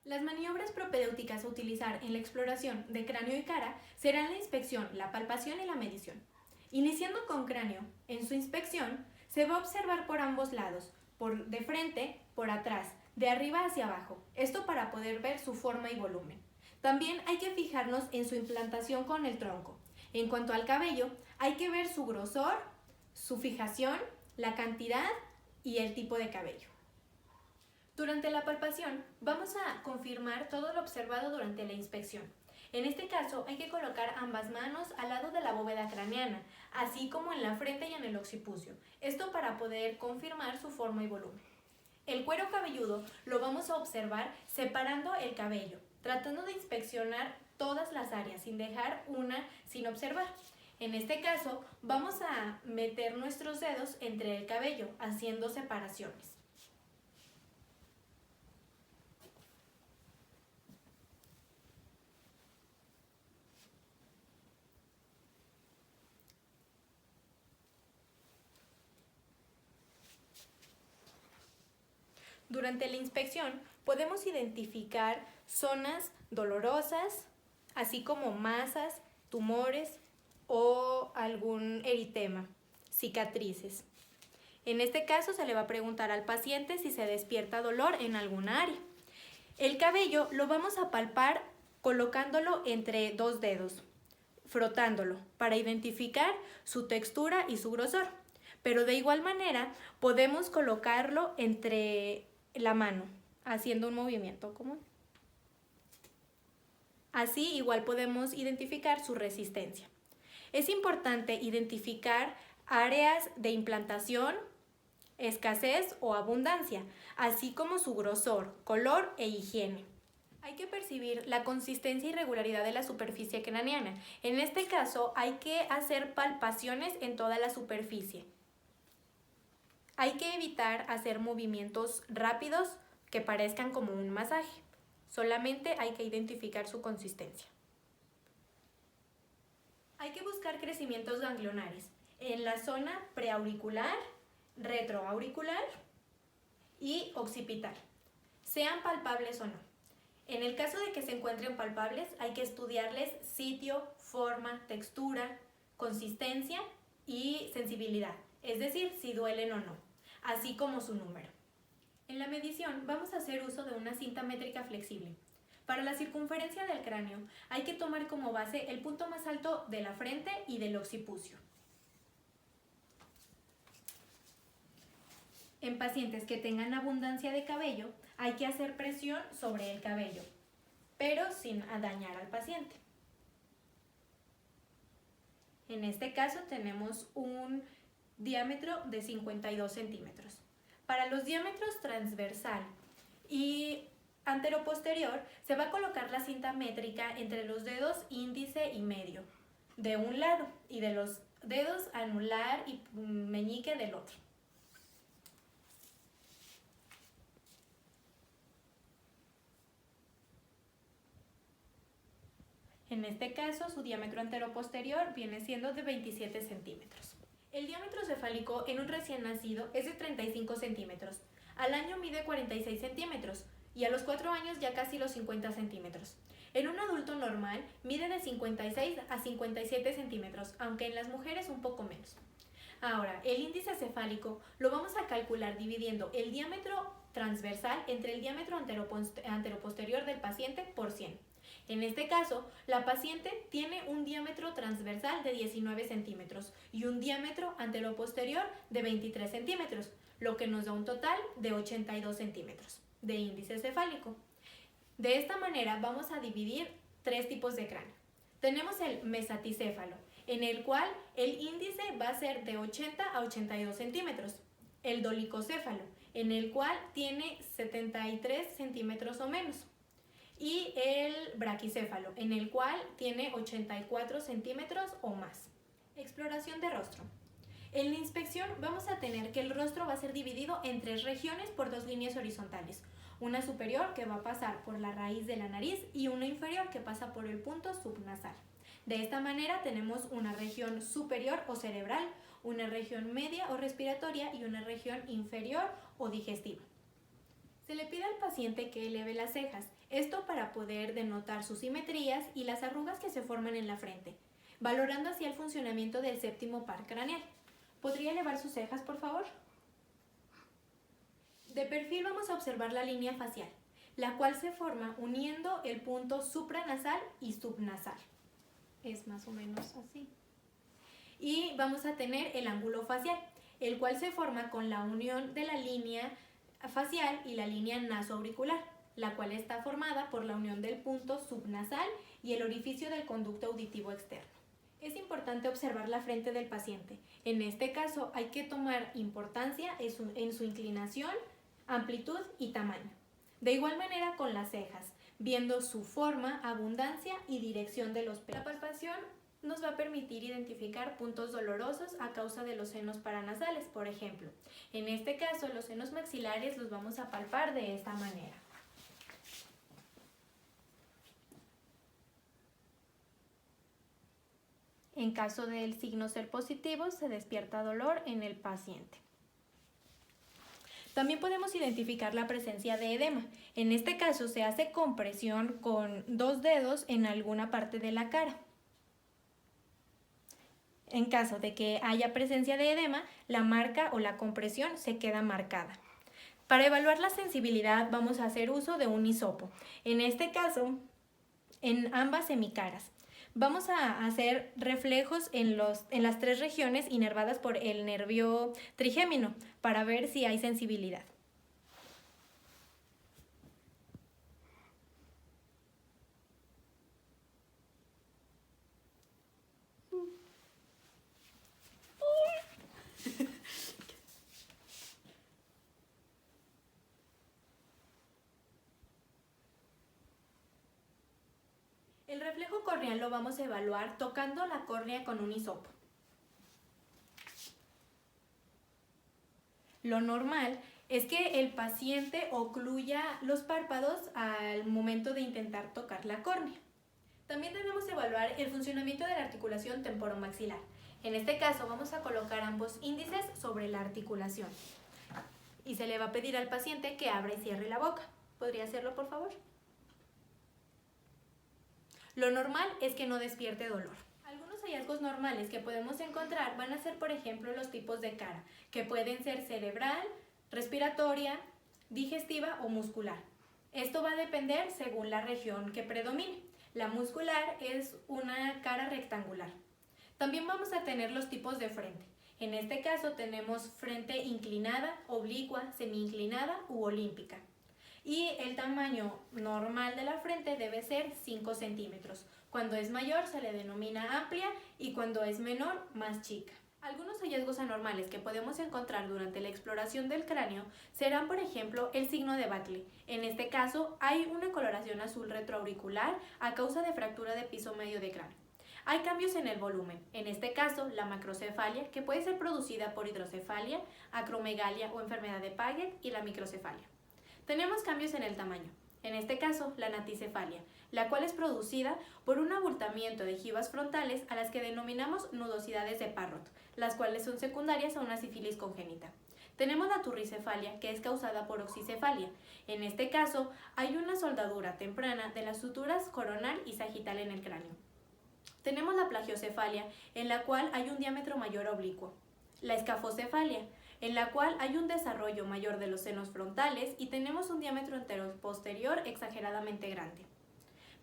Las maniobras propedéuticas a utilizar en la exploración de cráneo y cara serán la inspección, la palpación y la medición. Iniciando con cráneo, en su inspección se va a observar por ambos lados, por de frente, por atrás, de arriba hacia abajo, esto para poder ver su forma y volumen. También hay que fijarnos en su implantación con el tronco. En cuanto al cabello, hay que ver su grosor, su fijación, la cantidad y el tipo de cabello. Durante la palpación vamos a confirmar todo lo observado durante la inspección. En este caso hay que colocar ambas manos al lado de la bóveda craneana, así como en la frente y en el occipucio, esto para poder confirmar su forma y volumen. El cuero cabelludo lo vamos a observar separando el cabello, tratando de inspeccionar todas las áreas sin dejar una sin observar. En este caso vamos a meter nuestros dedos entre el cabello haciendo separaciones. Durante la inspección podemos identificar zonas dolorosas, así como masas, tumores o algún eritema, cicatrices. En este caso se le va a preguntar al paciente si se despierta dolor en alguna área. El cabello lo vamos a palpar colocándolo entre dos dedos, frotándolo para identificar su textura y su grosor. Pero de igual manera podemos colocarlo entre la mano, haciendo un movimiento común. Así igual podemos identificar su resistencia. Es importante identificar áreas de implantación, escasez o abundancia, así como su grosor, color e higiene. Hay que percibir la consistencia y regularidad de la superficie craneana. En este caso hay que hacer palpaciones en toda la superficie. Hay que evitar hacer movimientos rápidos que parezcan como un masaje. Solamente hay que identificar su consistencia. Hay que buscar crecimientos ganglionares en la zona preauricular, retroauricular y occipital, sean palpables o no. En el caso de que se encuentren palpables, hay que estudiarles sitio, forma, textura, consistencia y sensibilidad, es decir, si duelen o no, así como su número. En la medición vamos a hacer uso de una cinta métrica flexible. Para la circunferencia del cráneo hay que tomar como base el punto más alto de la frente y del occipucio. En pacientes que tengan abundancia de cabello, hay que hacer presión sobre el cabello, pero sin dañar al paciente. En este caso tenemos un diámetro de 52 centímetros. Para los diámetros transversal y anteroposterior se va a colocar la cinta métrica entre los dedos índice y medio de un lado y de los dedos anular y meñique del otro. En este caso, su diámetro anteroposterior viene siendo de 27 centímetros. El diámetro cefálico en un recién nacido es de 35 centímetros. Al año mide 46 centímetros y a los 4 años ya casi los 50 centímetros. En un adulto normal mide de 56 a 57 centímetros, aunque en las mujeres un poco menos. Ahora, el índice cefálico lo vamos a calcular dividiendo el diámetro transversal entre el diámetro anteroposterior del paciente por 100. En este caso, la paciente tiene un diámetro transversal de 19 centímetros y un diámetro anteroposterior de 23 centímetros, lo que nos da un total de 82 centímetros de índice cefálico. De esta manera vamos a dividir tres tipos de cráneo. Tenemos el mesaticéfalo, en el cual el índice va a ser de 80 a 82 centímetros. El dolicocéfalo, en el cual tiene 73 centímetros o menos. Y el braquicéfalo, en el cual tiene 84 centímetros o más. Exploración de rostro. En la inspección vamos a tener que el rostro va a ser dividido en tres regiones por dos líneas horizontales. Una superior que va a pasar por la raíz de la nariz y una inferior que pasa por el punto subnasal. De esta manera tenemos una región superior o cerebral, una región media o respiratoria y una región inferior o digestiva. Se le pide al paciente que eleve las cejas. Esto para poder denotar sus simetrías y las arrugas que se forman en la frente, valorando así el funcionamiento del séptimo par craneal. ¿Podría elevar sus cejas, por favor? De perfil vamos a observar la línea facial, la cual se forma uniendo el punto supranasal y subnasal. Es más o menos así. Y vamos a tener el ángulo facial, el cual se forma con la unión de la línea facial y la línea nasoauricular, la cual está formada por la unión del punto subnasal y el orificio del conducto auditivo externo. Es importante observar la frente del paciente. En este caso hay que tomar importancia en su inclinación, amplitud y tamaño. De igual manera con las cejas, viendo su forma, abundancia y dirección de los pelos. La palpación nos va a permitir identificar puntos dolorosos a causa de los senos paranasales, por ejemplo. En este caso, los senos maxilares los vamos a palpar de esta manera. En caso del signo ser positivo, se despierta dolor en el paciente. También podemos identificar la presencia de edema. En este caso se hace compresión con 2 dedos en alguna parte de la cara. En caso de que haya presencia de edema, la marca o la compresión se queda marcada. Para evaluar la sensibilidad vamos a hacer uso de un hisopo. En este caso, en ambas semicaras. Vamos a hacer reflejos en las 3 regiones inervadas por el nervio trigémino para ver si hay sensibilidad. El reflejo corneal lo vamos a evaluar tocando la córnea con un hisopo. Lo normal es que el paciente ocluya los párpados al momento de intentar tocar la córnea. También debemos evaluar el funcionamiento de la articulación temporomaxilar. En este caso vamos a colocar ambos índices sobre la articulación y se le va a pedir al paciente que abra y cierre la boca. ¿Podría hacerlo, por favor? Lo normal es que no despierte dolor. Algunos hallazgos normales que podemos encontrar van a ser, por ejemplo, los tipos de cara, que pueden ser cerebral, respiratoria, digestiva o muscular. Esto va a depender según la región que predomine. La muscular es una cara rectangular. También vamos a tener los tipos de frente. En este caso tenemos frente inclinada, oblicua, semi-inclinada u olímpica. Y el tamaño normal de la frente debe ser 5 centímetros. Cuando es mayor se le denomina amplia y cuando es menor, más chica. Algunos hallazgos anormales que podemos encontrar durante la exploración del cráneo serán, por ejemplo, el signo de Batley. En este caso, hay una coloración azul retroauricular a causa de fractura de piso medio de cráneo. Hay cambios en el volumen, en este caso la macrocefalia, que puede ser producida por hidrocefalia, acromegalia o enfermedad de Paget, y la microcefalia. Tenemos cambios en el tamaño, en este caso la naticefalia, la cual es producida por un abultamiento de jivas frontales a las que denominamos nudosidades de Parrot, las cuales son secundarias a una sífilis congénita. Tenemos la turricefalia, que es causada por oxicefalia. En este caso, hay una soldadura temprana de las suturas coronal y sagital en el cráneo. Tenemos la plagiocefalia, en la cual hay un diámetro mayor oblicuo. La escafocefalia, en la cual hay un desarrollo mayor de los senos frontales y tenemos un diámetro anteroposterior exageradamente grande.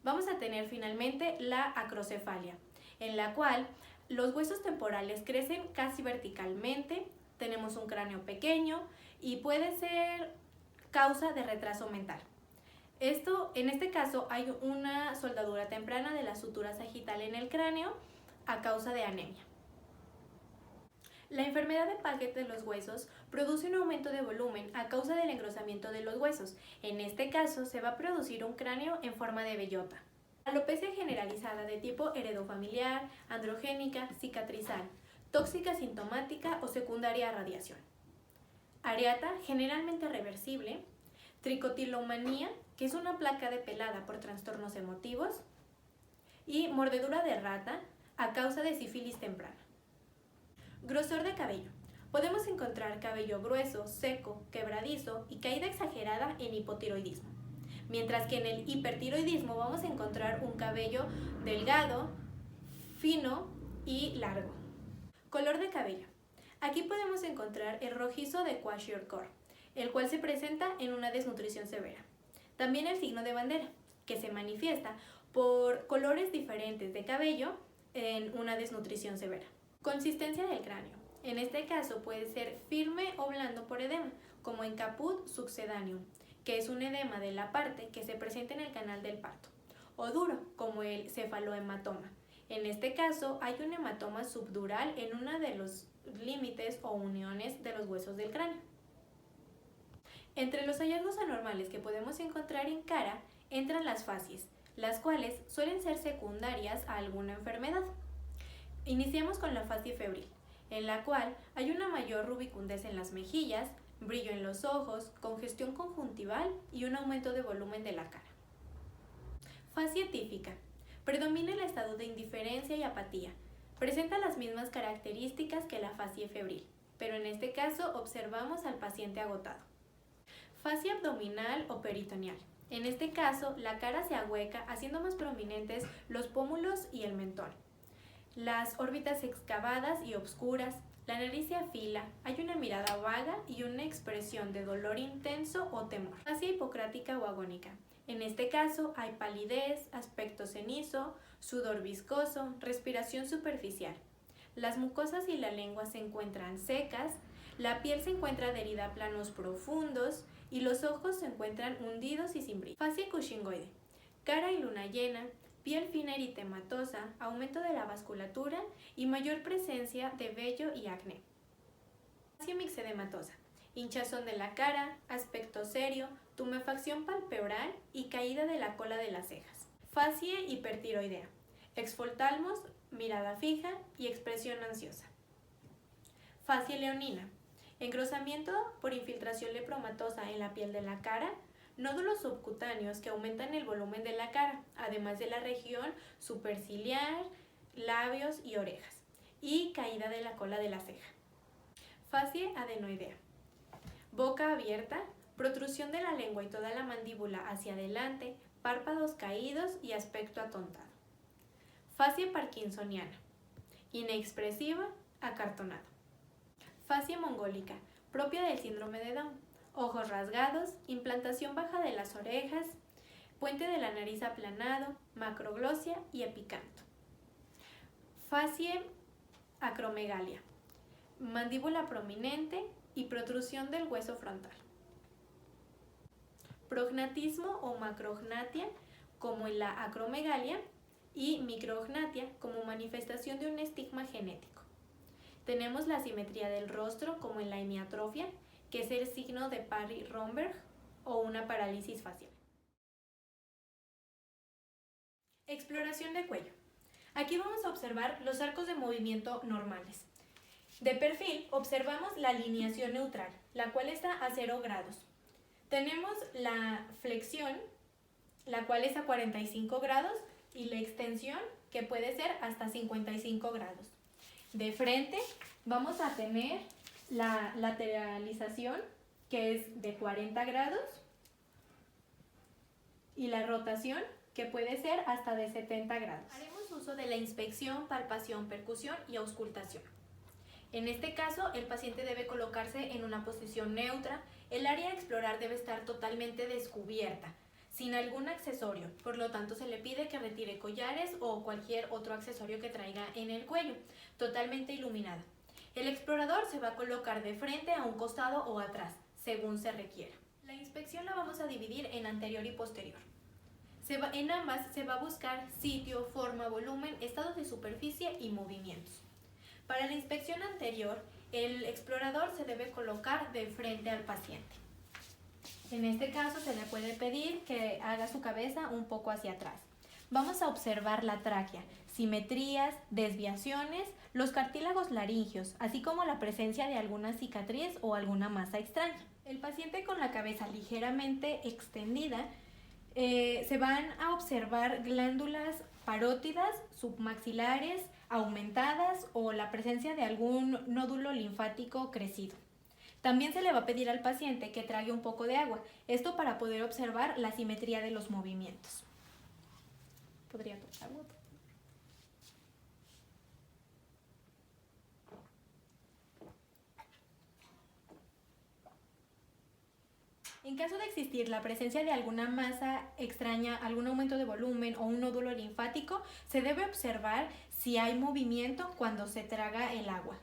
Vamos a tener finalmente la acrocefalia, en la cual los huesos temporales crecen casi verticalmente, tenemos un cráneo pequeño y puede ser causa de retraso mental. En este caso hay una soldadura temprana de la sutura sagital en el cráneo a causa de anemia. La enfermedad de Paget de los huesos produce un aumento de volumen a causa del engrosamiento de los huesos. En este caso se va a producir un cráneo en forma de bellota. Alopecia generalizada de tipo heredofamiliar, androgénica, cicatrizal, tóxica sintomática o secundaria a radiación. Areata, generalmente reversible. Tricotilomanía, que es una placa de pelada por trastornos emotivos. Y mordedura de rata a causa de sífilis temprana. Grosor de cabello. Podemos encontrar cabello grueso, seco, quebradizo y caída exagerada en hipotiroidismo. mientras que en el hipertiroidismo vamos a encontrar un cabello delgado, fino y largo. Color de cabello. Aquí podemos encontrar el rojizo de kwashiorkor, el cual se presenta en una desnutrición severa. También el signo de bandera, que se manifiesta por colores diferentes de cabello en una desnutrición severa. Consistencia del cráneo. En este caso puede ser firme o blando por edema, como en caput succedaneum, que es un edema de la parte que se presenta en el canal del parto, o duro, como el cefalohematoma. En este caso hay un hematoma subdural en uno de los límites o uniones de los huesos del cráneo. Entre los hallazgos anormales que podemos encontrar en cara entran las fasies, las cuales suelen ser secundarias a alguna enfermedad. Iniciamos con la fasie febril, en la cual hay una mayor rubicundez en las mejillas, brillo en los ojos, congestión conjuntival y un aumento de volumen de la cara. Fasie típica. Predomina el estado de indiferencia y apatía. Presenta las mismas características que la fasie febril, pero en este caso observamos al paciente agotado. Fasie abdominal o peritoneal. En este caso, la cara se ahueca haciendo más prominentes los pómulos y el mentón. Las órbitas excavadas y obscuras, la nariz se afila, hay una mirada vaga y una expresión de dolor intenso o temor. Fasie hipocrática o agónica. En este caso hay palidez, aspecto cenizo, sudor viscoso, respiración superficial. Las mucosas y la lengua se encuentran secas, la piel se encuentra adherida a planos profundos y los ojos se encuentran hundidos y sin brillo. Fasie cushingoide. Cara y luna llena, piel fina eritematosa, aumento de la vasculatura y mayor presencia de vello y acné. Fasie mixedematosa. Hinchazón de la cara, aspecto serio, tumefacción palpebral y caída de la cola de las cejas. Fasie hipertiroidea. Exfoltalmos, mirada fija y expresión ansiosa. Fasie leonina. Engrosamiento por infiltración lepromatosa en la piel de la cara, nódulos subcutáneos que aumentan el volumen de la cara, además de la región superciliar, labios y orejas, y caída de la cola de la ceja. Fasie adenoidea. Boca abierta, protrusión de la lengua y toda la mandíbula hacia adelante, párpados caídos y aspecto atontado. Fasie parkinsoniana. Inexpresiva, acartonado. Fasie mongólica, propia del síndrome de Down. Ojos rasgados, implantación baja de las orejas, puente de la nariz aplanado, macroglosia y epicanto. Fasie acromegalia. Mandíbula prominente y protrusión del hueso frontal. Prognatismo o macrognatia, como en la acromegalia, y micrognatia, como manifestación de un estigma genético. Tenemos la asimetría del rostro, como en la hemiatrofia, que es el signo de Parry-Romberg o una parálisis facial. Exploración de cuello. Aquí vamos a observar los arcos de movimiento normales. De perfil observamos la alineación neutral, la cual está a 0 grados. Tenemos la flexión, la cual es a 45 grados, y la extensión, que puede ser hasta 55 grados. De frente vamos a tener la lateralización, que es de 40 grados, y la rotación, que puede ser hasta de 70 grados. Haremos uso de la inspección, palpación, percusión y auscultación. En este caso, el paciente debe colocarse en una posición neutra. El área a explorar debe estar totalmente descubierta, sin algún accesorio. Por lo tanto, se le pide que retire collares o cualquier otro accesorio que traiga en el cuello, totalmente iluminada. El explorador se va a colocar de frente, a un costado o atrás, según se requiera. La inspección la vamos a dividir en anterior y posterior. En ambas se va a buscar sitio, forma, volumen, estado de superficie y movimientos. Para la inspección anterior, el explorador se debe colocar de frente al paciente. En este caso se le puede pedir que haga su cabeza un poco hacia atrás. Vamos a observar la tráquea, simetrías, desviaciones, los cartílagos laringios, así como la presencia de alguna cicatriz o alguna masa extraña. El paciente con la cabeza ligeramente extendida, se van a observar glándulas parótidas, submaxilares, aumentadas o la presencia de algún nódulo linfático crecido. También se le va a pedir al paciente que trague un poco de agua, esto para poder observar la simetría de los movimientos. ¿Podría tomar agua? En caso de existir la presencia de alguna masa extraña, algún aumento de volumen o un nódulo linfático, se debe observar si hay movimiento cuando se traga el agua.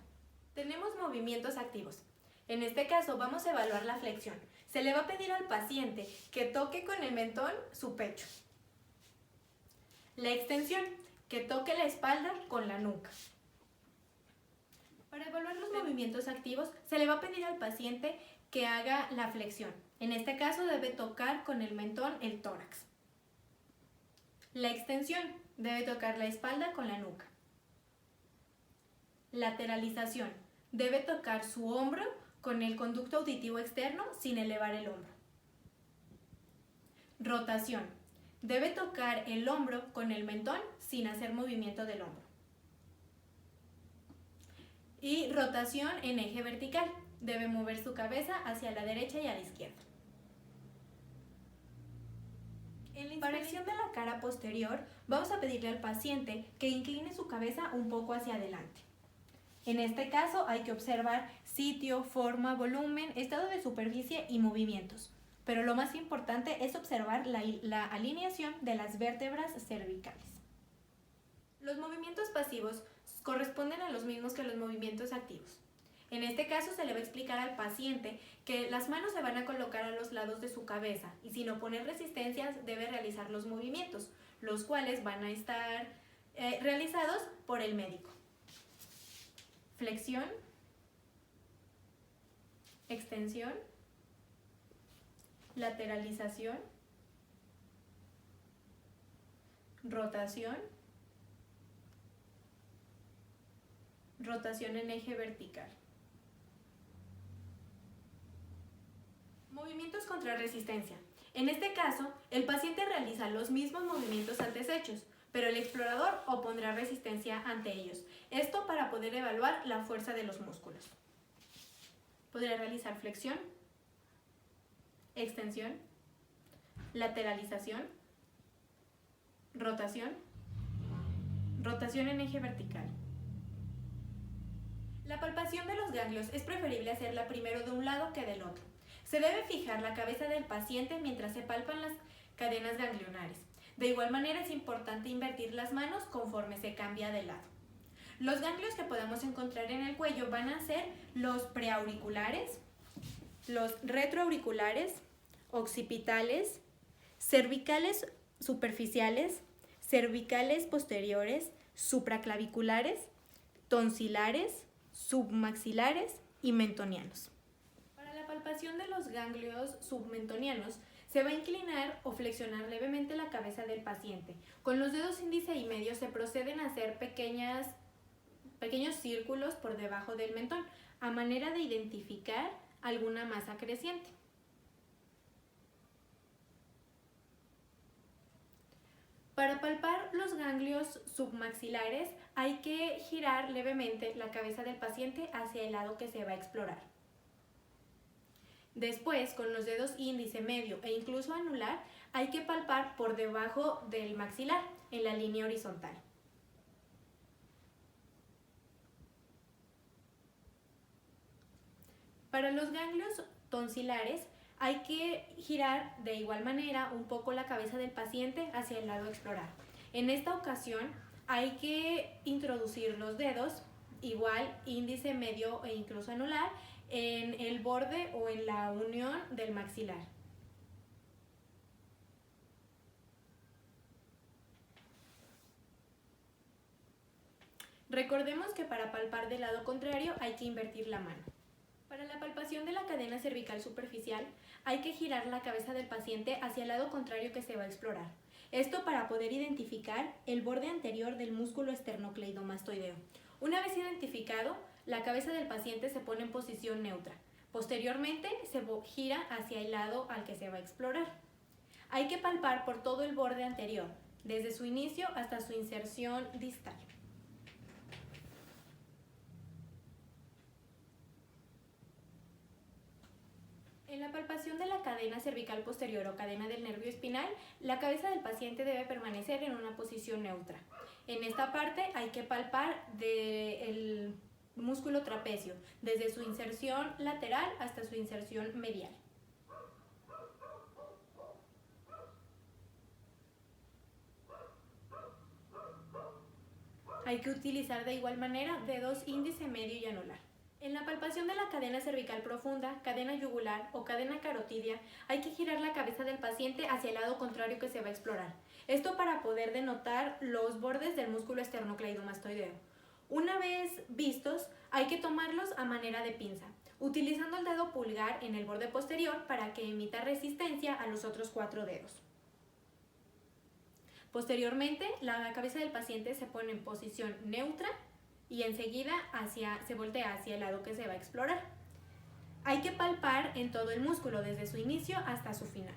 Tenemos movimientos activos. En este caso vamos a evaluar la flexión. Se le va a pedir al paciente que toque con el mentón su pecho. La extensión, que toque la espalda con la nuca. Para evaluar los movimientos activos, se le va a pedir al paciente que haga la flexión. En este caso debe tocar con el mentón el tórax. La extensión, debe tocar la espalda con la nuca. Lateralización, debe tocar su hombro con el conducto auditivo externo sin elevar el hombro. Rotación, debe tocar el hombro con el mentón sin hacer movimiento del hombro. Y rotación en eje vertical, debe mover su cabeza hacia la derecha y a la izquierda. En la inspección de la cara posterior, vamos a pedirle al paciente que incline su cabeza un poco hacia adelante. En este caso hay que observar sitio, forma, volumen, estado de superficie y movimientos. Pero lo más importante es observar la alineación de las vértebras cervicales. Los movimientos pasivos corresponden a los mismos que los movimientos activos. En este caso se le va a explicar al paciente que las manos se van a colocar a los lados de su cabeza y sin oponer resistencias debe realizar los movimientos, los cuales van a estar realizados por el médico. Flexión, extensión, lateralización, rotación, rotación en eje vertical. Movimientos contra resistencia. En este caso, el paciente realiza los mismos movimientos antes hechos, pero el explorador opondrá resistencia ante ellos. Esto para poder evaluar la fuerza de los músculos. Podrá realizar flexión, extensión, lateralización, rotación, rotación en eje vertical. La palpación de los ganglios es preferible hacerla primero de un lado que del otro. Se debe fijar la cabeza del paciente mientras se palpan las cadenas ganglionares. De igual manera es importante invertir las manos conforme se cambia de lado. Los ganglios que podemos encontrar en el cuello van a ser los preauriculares, los retroauriculares, occipitales, cervicales superficiales, cervicales posteriores, supraclaviculares, tonsilares, submaxilares y mentonianos. Para la palpación de los ganglios submentonianos, se va a inclinar o flexionar levemente la cabeza del paciente. Con los dedos índice y medio se proceden a hacer pequeños círculos por debajo del mentón, a manera de identificar alguna masa creciente. Para palpar los ganglios submaxilares hay que girar levemente la cabeza del paciente hacia el lado que se va a explorar. Después, con los dedos índice, medio e incluso anular, hay que palpar por debajo del maxilar, en la línea horizontal. Para los ganglios tonsilares, hay que girar de igual manera un poco la cabeza del paciente hacia el lado a explorar. En esta ocasión hay que introducir los dedos, igual índice, medio e incluso anular, en el borde o en la unión del maxilar. Recordemos que para palpar del lado contrario hay que invertir la mano. Para la palpación de la cadena cervical superficial, hay que girar la cabeza del paciente hacia el lado contrario que se va a explorar. Esto para poder identificar el borde anterior del músculo esternocleidomastoideo. Una vez identificado, la cabeza del paciente se pone en posición neutra. Posteriormente, se gira hacia el lado al que se va a explorar. Hay que palpar por todo el borde anterior, desde su inicio hasta su inserción distal. la palpación de la cadena cervical posterior o cadena del nervio espinal, la cabeza del paciente debe permanecer en una posición neutra. En esta parte hay que palpar el músculo trapecio, desde su inserción lateral hasta su inserción medial. Hay que utilizar de igual manera dedos índice, medio y anular. En la palpación de la cadena cervical profunda, cadena yugular o cadena carotidia, hay que girar la cabeza del paciente hacia el lado contrario que se va a explorar. Esto para poder denotar los bordes del músculo esternocleidomastoideo. Una vez vistos, hay que tomarlos a manera de pinza, utilizando el dedo pulgar en el borde posterior para que emita resistencia a los otros 4 dedos. Posteriormente, la cabeza del paciente se pone en posición neutra y enseguida se voltea hacia el lado que se va a explorar. Hay que palpar en todo el músculo, desde su inicio hasta su final.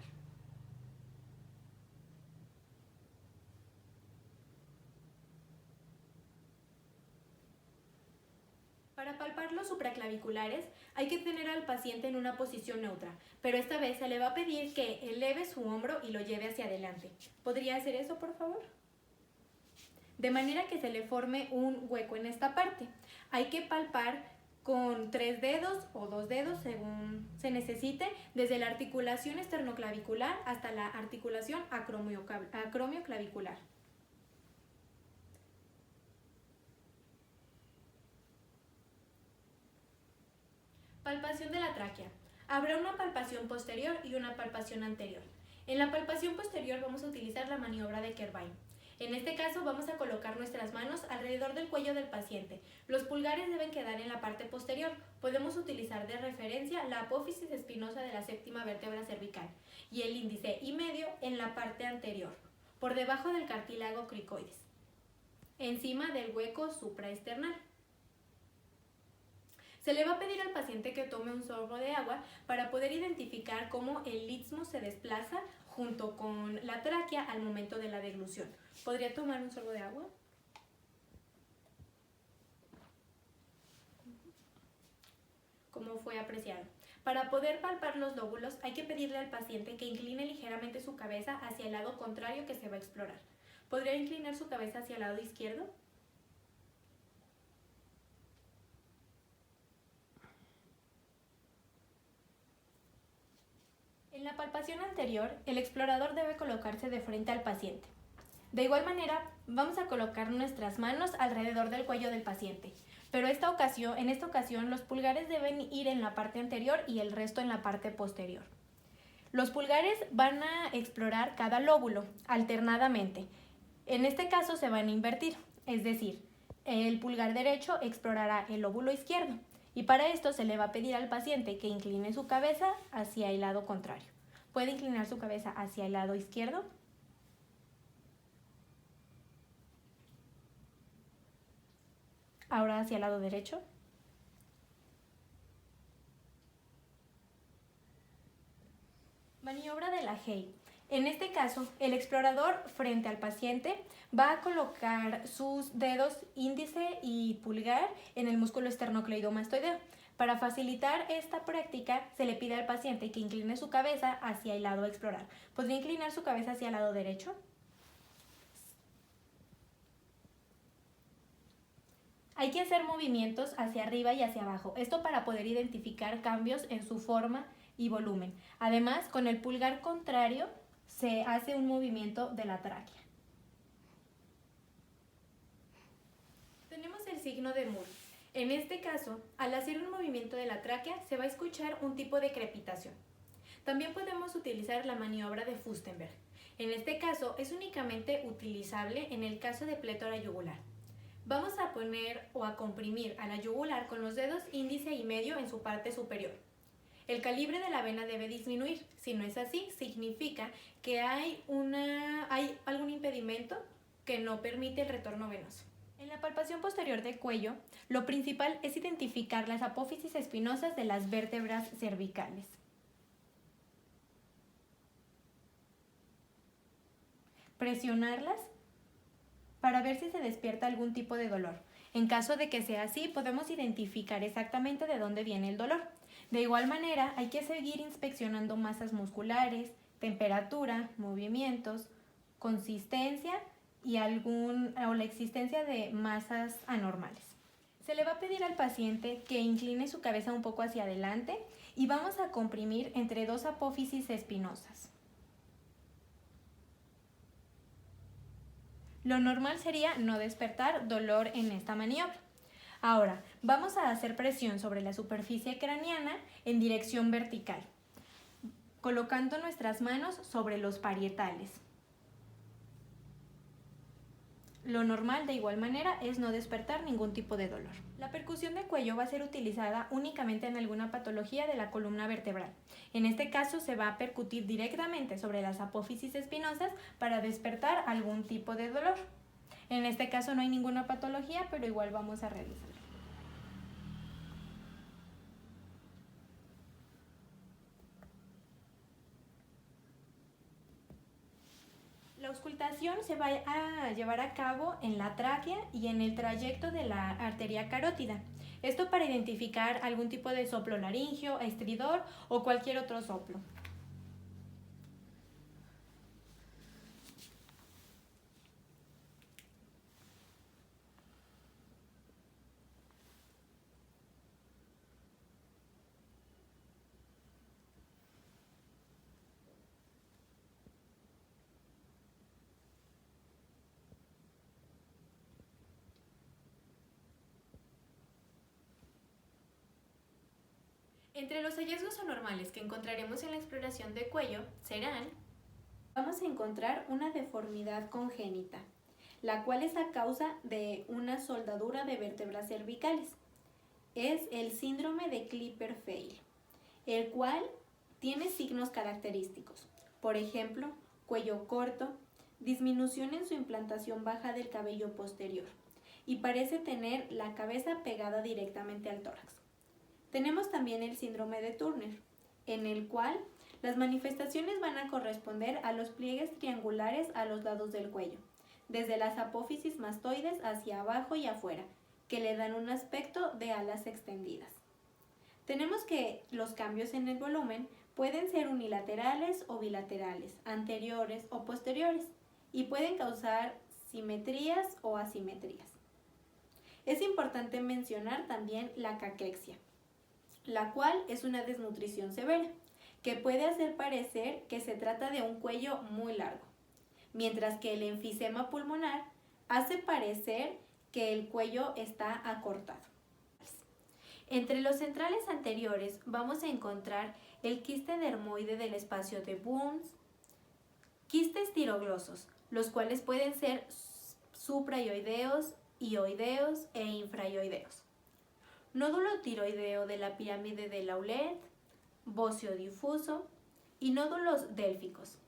Para palpar los supraclaviculares, hay que tener al paciente en una posición neutra, pero esta vez se le va a pedir que eleve su hombro y lo lleve hacia adelante. ¿Podría hacer eso, por favor? De manera que se le forme un hueco en esta parte. Hay que palpar con 3 dedos o 2 dedos, según se necesite, desde la articulación esternoclavicular hasta la articulación acromioclavicular. Palpación de la tráquea. Habrá una palpación posterior y una palpación anterior. En la palpación posterior vamos a utilizar la maniobra de Kervine. En este caso vamos a colocar nuestras manos alrededor del cuello del paciente. Los pulgares deben quedar en la parte posterior. Podemos utilizar de referencia la apófisis espinosa de la séptima vértebra cervical y el índice y medio en la parte anterior, por debajo del cartílago cricoides, encima del hueco supraesternal. Se le va a pedir al paciente que tome un sorbo de agua para poder identificar cómo el istmo se desplaza junto con la tráquea al momento de la deglución. ¿Podría tomar un sorbo de agua? Como fue apreciado. Para poder palpar los lóbulos hay que pedirle al paciente que incline ligeramente su cabeza hacia el lado contrario que se va a explorar. ¿Podría inclinar su cabeza hacia el lado izquierdo? En la palpación anterior, el explorador debe colocarse de frente al paciente. De igual manera, vamos a colocar nuestras manos alrededor del cuello del paciente, pero en esta ocasión los pulgares deben ir en la parte anterior y el resto en la parte posterior. Los pulgares van a explorar cada lóbulo alternadamente. En este caso se van a invertir, es decir, el pulgar derecho explorará el lóbulo izquierdo. Y para esto se le va a pedir al paciente que incline su cabeza hacia el lado contrario. ¿Puede inclinar su cabeza hacia el lado izquierdo? Ahora hacia el lado derecho. Maniobra de la Hay. En este caso, el explorador frente al paciente va a colocar sus dedos índice y pulgar en el músculo esternocleidomastoideo. Para facilitar esta práctica, se le pide al paciente que incline su cabeza hacia el lado a explorar. ¿Podría inclinar su cabeza hacia el lado derecho? Hay que hacer movimientos hacia arriba y hacia abajo, esto para poder identificar cambios en su forma y volumen. Además, con el pulgar contrario se hace un movimiento de la tráquea. Tenemos el signo de Moore. En este caso, al hacer un movimiento de la tráquea, se va a escuchar un tipo de crepitación. También podemos utilizar la maniobra de Furstenberg. En este caso, es únicamente utilizable en el caso de plétora yugular. Vamos a poner o a comprimir a la yugular con los dedos índice y medio en su parte superior. El calibre de la vena debe disminuir. Si no es así, significa que hay algún impedimento que no permite el retorno venoso. En la palpación posterior del cuello, lo principal es identificar las apófisis espinosas de las vértebras cervicales. Presionarlas para ver si se despierta algún tipo de dolor. En caso de que sea así, podemos identificar exactamente de dónde viene el dolor. De igual manera, hay que seguir inspeccionando masas musculares, temperatura, movimientos, consistencia y la existencia de masas anormales. Se le va a pedir al paciente que incline su cabeza un poco hacia adelante y vamos a comprimir entre dos apófisis espinosas. Lo normal sería no despertar dolor en esta maniobra. Ahora, vamos a hacer presión sobre la superficie craneana en dirección vertical, colocando nuestras manos sobre los parietales. Lo normal, de igual manera, es no despertar ningún tipo de dolor. La percusión de cuello va a ser utilizada únicamente en alguna patología de la columna vertebral. En este caso, se va a percutir directamente sobre las apófisis espinosas para despertar algún tipo de dolor. En este caso no hay ninguna patología, pero igual vamos a realizar. La auscultación se va a llevar a cabo en la tráquea y en el trayecto de la arteria carótida. Esto para identificar algún tipo de soplo laringio, estridor o cualquier otro soplo. Entre los hallazgos anormales que encontraremos en la exploración de cuello serán: vamos a encontrar una deformidad congénita, la cual es a causa de una soldadura de vértebras cervicales. Es el síndrome de Klippel-Feil, el cual tiene signos característicos. Por ejemplo, cuello corto, disminución en su implantación baja del cabello posterior y parece tener la cabeza pegada directamente al tórax. Tenemos también el síndrome de Turner, en el cual las manifestaciones van a corresponder a los pliegues triangulares a los lados del cuello, desde las apófisis mastoides hacia abajo y afuera, que le dan un aspecto de alas extendidas. Tenemos que los cambios en el volumen pueden ser unilaterales o bilaterales, anteriores o posteriores, y pueden causar simetrías o asimetrías. Es importante mencionar también la caquexia, la cual es una desnutrición severa, que puede hacer parecer que se trata de un cuello muy largo, mientras que el enfisema pulmonar hace parecer que el cuello está acortado. Entre los centrales anteriores vamos a encontrar el quiste dermoide del espacio de Burns, quistes tiroglosos, los cuales pueden ser suprayoideos, ioideos e infrayoideos. Nódulo tiroideo de la pirámide de Laulette, bóceo difuso y nódulos délficos.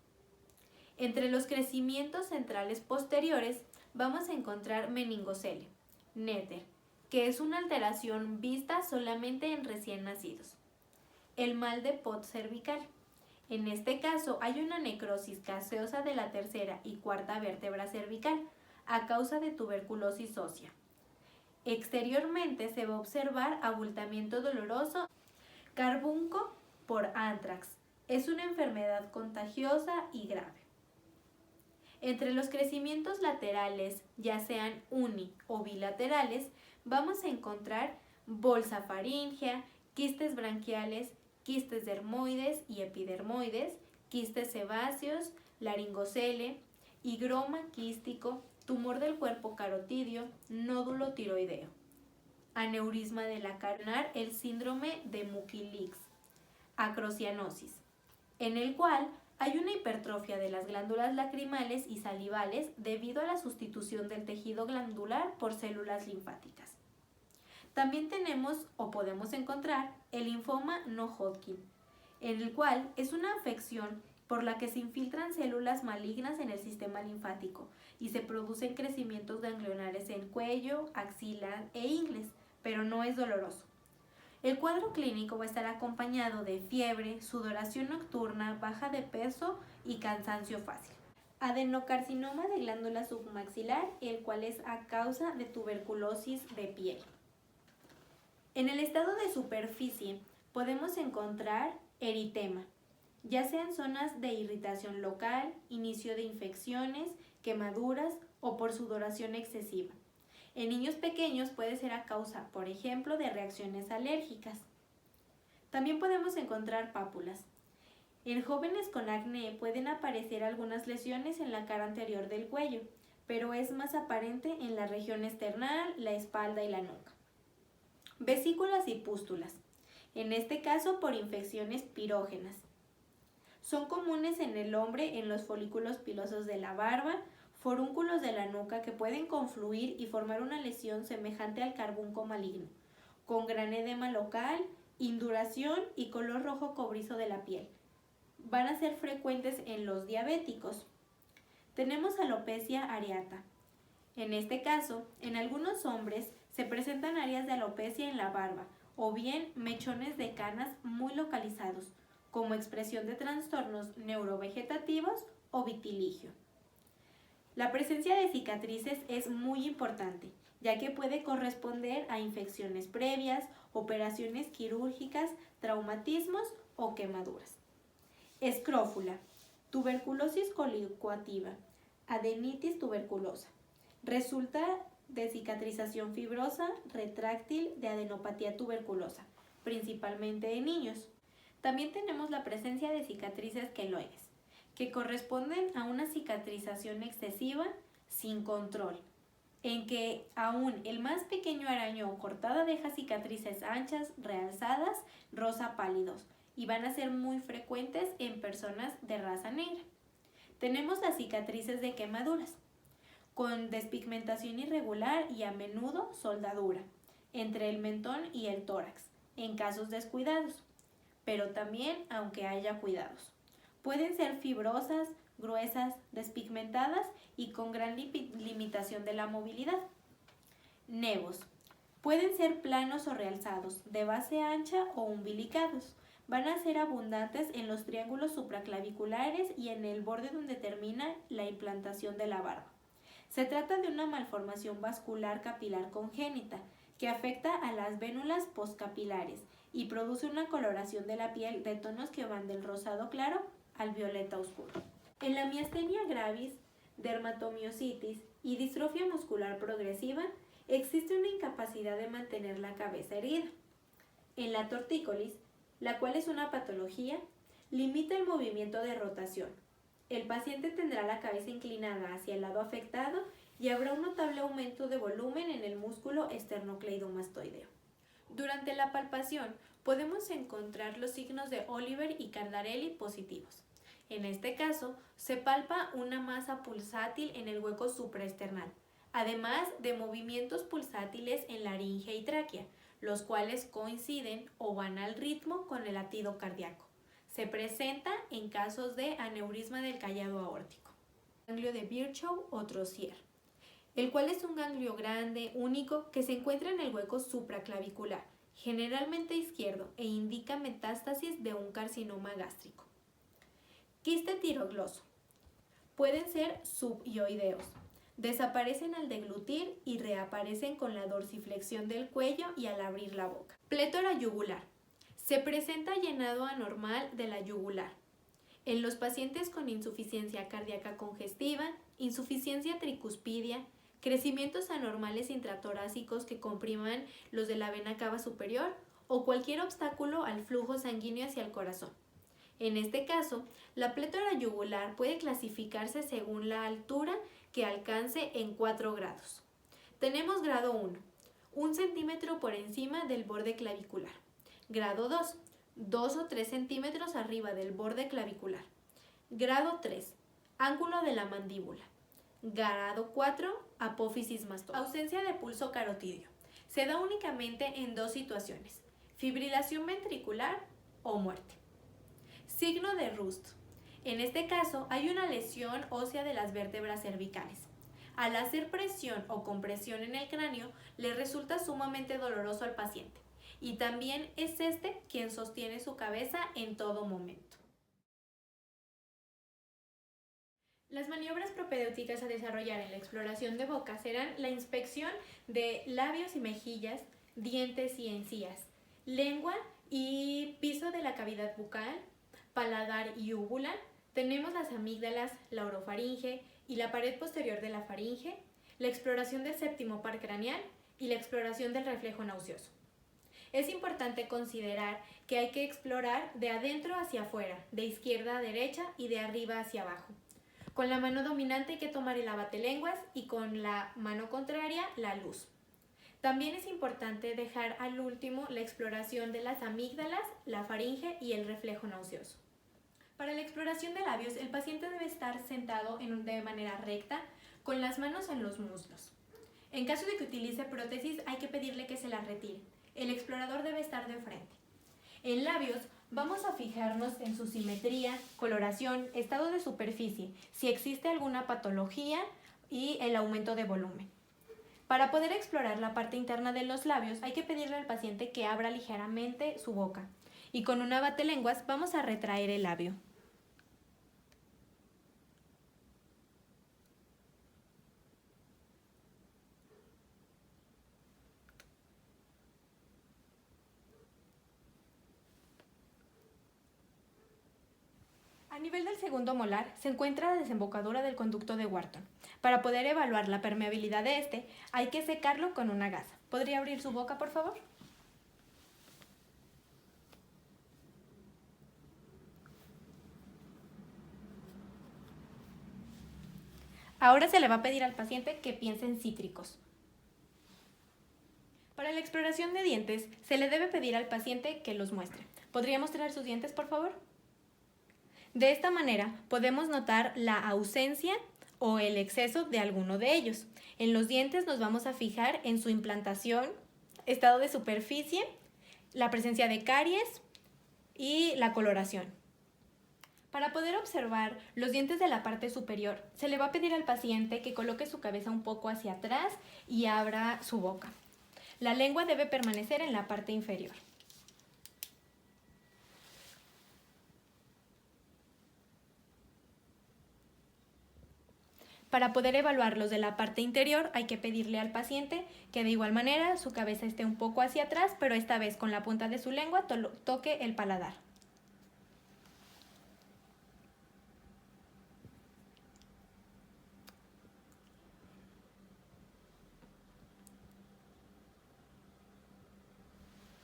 Entre los crecimientos centrales posteriores vamos a encontrar meningocele, néter, que es una alteración vista solamente en recién nacidos. El mal de Pott cervical. En este caso hay una necrosis gaseosa de la tercera y cuarta vértebra cervical a causa de tuberculosis ósea. Exteriormente se va a observar abultamiento doloroso. Carbunco por anthrax. Es una enfermedad contagiosa y grave. Entre los crecimientos laterales, ya sean uni o bilaterales, vamos a encontrar bolsa faríngea, quistes branquiales, quistes dermoides y epidermoides, quistes sebáceos, laringocele, higroma quístico, tumor del cuerpo carotidio, nódulo tiroideo. Aneurisma de la coronar, el síndrome de Mukielix, acrocianosis, en el cual hay una hipertrofia de las glándulas lacrimales y salivales debido a la sustitución del tejido glandular por células linfáticas. También tenemos o podemos encontrar el linfoma no Hodgkin, en el cual es una afección por la que se infiltran células malignas en el sistema linfático y se producen crecimientos ganglionares en cuello, axila e ingles, pero no es doloroso. El cuadro clínico va a estar acompañado de fiebre, sudoración nocturna, baja de peso y cansancio fácil. Adenocarcinoma de glándula submaxilar, el cual es a causa de tuberculosis de piel. En el estado de superficie podemos encontrar eritema, ya sea en zonas de irritación local, inicio de infecciones, quemaduras o por sudoración excesiva. En niños pequeños puede ser a causa, por ejemplo, de reacciones alérgicas. También podemos encontrar pápulas. En jóvenes con acné pueden aparecer algunas lesiones en la cara anterior del cuello, pero es más aparente en la región esternal, la espalda y la nuca. Vesículas y pústulas, en este caso por infecciones pirógenas. Son comunes en el hombre en los folículos pilosos de la barba, forúnculos de la nuca que pueden confluir y formar una lesión semejante al carbunco maligno, con gran edema local, induración y color rojo cobrizo de la piel. Van a ser frecuentes en los diabéticos. Tenemos alopecia areata. En este caso, en algunos hombres se presentan áreas de alopecia en la barba o bien mechones de canas muy localizados, como expresión de trastornos neurovegetativos o vitiligio. La presencia de cicatrices es muy importante, ya que puede corresponder a infecciones previas, operaciones quirúrgicas, traumatismos o quemaduras. Escrófula, tuberculosis colicoactiva, adenitis tuberculosa. Resulta de cicatrización fibrosa retráctil de adenopatía tuberculosa, principalmente en niños. También tenemos la presencia de cicatrices queloides, que corresponden a una cicatrización excesiva sin control, en que aún el más pequeño araño o cortada deja cicatrices anchas, realzadas, rosa pálidos, y van a ser muy frecuentes en personas de raza negra. Tenemos las cicatrices de quemaduras, con despigmentación irregular y a menudo soldadura, entre el mentón y el tórax, en casos descuidados, pero también aunque haya cuidados. Pueden ser fibrosas, gruesas, despigmentadas y con gran limitación de la movilidad. Nevos. Pueden ser planos o realzados, de base ancha o umbilicados. Van a ser abundantes en los triángulos supraclaviculares y en el borde donde termina la implantación de la barba. Se trata de una malformación vascular capilar congénita que afecta a las vénulas postcapilares y produce una coloración de la piel de tonos que van del rosado claro al violeta oscuro. En la miastenia gravis, dermatomiositis y distrofia muscular progresiva existe una incapacidad de mantener la cabeza erguida. En la tortícolis, la cual es una patología, limita el movimiento de rotación. El paciente tendrá la cabeza inclinada hacia el lado afectado y habrá un notable aumento de volumen en el músculo esternocleidomastoideo. Durante la palpación podemos encontrar los signos de Oliver y Candarelli positivos. En este caso, se palpa una masa pulsátil en el hueco supraesternal, además de movimientos pulsátiles en laringe y tráquea, los cuales coinciden o van al ritmo con el latido cardíaco. Se presenta en casos de aneurisma del callado aórtico. Ganglio de Virchow o Trozier, el cual es un ganglio grande, único, que se encuentra en el hueco supraclavicular, generalmente izquierdo, e indica metástasis de un carcinoma gástrico. Quiste tirogloso. Pueden ser subioideos. Desaparecen al deglutir y reaparecen con la dorsiflexión del cuello y al abrir la boca. Plétora yugular. Se presenta llenado anormal de la yugular. En los pacientes con insuficiencia cardíaca congestiva, insuficiencia tricuspidia, crecimientos anormales intratorácicos que compriman los de la vena cava superior o cualquier obstáculo al flujo sanguíneo hacia el corazón. En este caso, la plétora yugular puede clasificarse según la altura que alcance en 4 grados. Tenemos grado 1, 1 centímetro por encima del borde clavicular. Grado 2, 2 o 3 centímetros arriba del borde clavicular. Grado 3, ángulo de la mandíbula. Grado 4, apófisis mastoide. Ausencia de pulso carotidio. Se da únicamente en 2 situaciones: fibrilación ventricular o muerte. Signo de Rust. En este caso hay una lesión ósea de las vértebras cervicales. Al hacer presión o compresión en el cráneo, le resulta sumamente doloroso al paciente, y también es este quien sostiene su cabeza en todo momento. Las maniobras propedéuticas a desarrollar en la exploración de boca serán la inspección de labios y mejillas, dientes y encías, lengua y piso de la cavidad bucal, paladar y úvula, tenemos las amígdalas, la orofaringe y la pared posterior de la faringe, la exploración del séptimo par craneal y la exploración del reflejo nauseoso. Es importante considerar que hay que explorar de adentro hacia afuera, de izquierda a derecha y de arriba hacia abajo. Con la mano dominante hay que tomar el abatelenguas y con la mano contraria la luz. También es importante dejar al último la exploración de las amígdalas, la faringe y el reflejo nauseoso. Para la exploración de labios, el paciente debe estar sentado de manera recta, con las manos en los muslos. En caso de que utilice prótesis, hay que pedirle que se la retire. El explorador debe estar de frente. En labios, vamos a fijarnos en su simetría, coloración, estado de superficie, si existe alguna patología y el aumento de volumen. Para poder explorar la parte interna de los labios, hay que pedirle al paciente que abra ligeramente su boca. Y con un abatelenguas vamos a retraer el labio. A nivel del segundo molar se encuentra la desembocadura del conducto de Wharton. Para poder evaluar la permeabilidad de este, hay que secarlo con una gasa. ¿Podría abrir su boca, por favor? Ahora se le va a pedir al paciente que piense en cítricos. Para la exploración de dientes, se le debe pedir al paciente que los muestre. ¿Podría mostrar sus dientes, por favor? De esta manera, podemos notar la ausencia o el exceso de alguno de ellos. En los dientes nos vamos a fijar en su implantación, estado de superficie, la presencia de caries y la coloración. Para poder observar los dientes de la parte superior, se le va a pedir al paciente que coloque su cabeza un poco hacia atrás y abra su boca. La lengua debe permanecer en la parte inferior. Para poder evaluar los de la parte interior, hay que pedirle al paciente que de igual manera su cabeza esté un poco hacia atrás, pero esta vez con la punta de su lengua toque el paladar.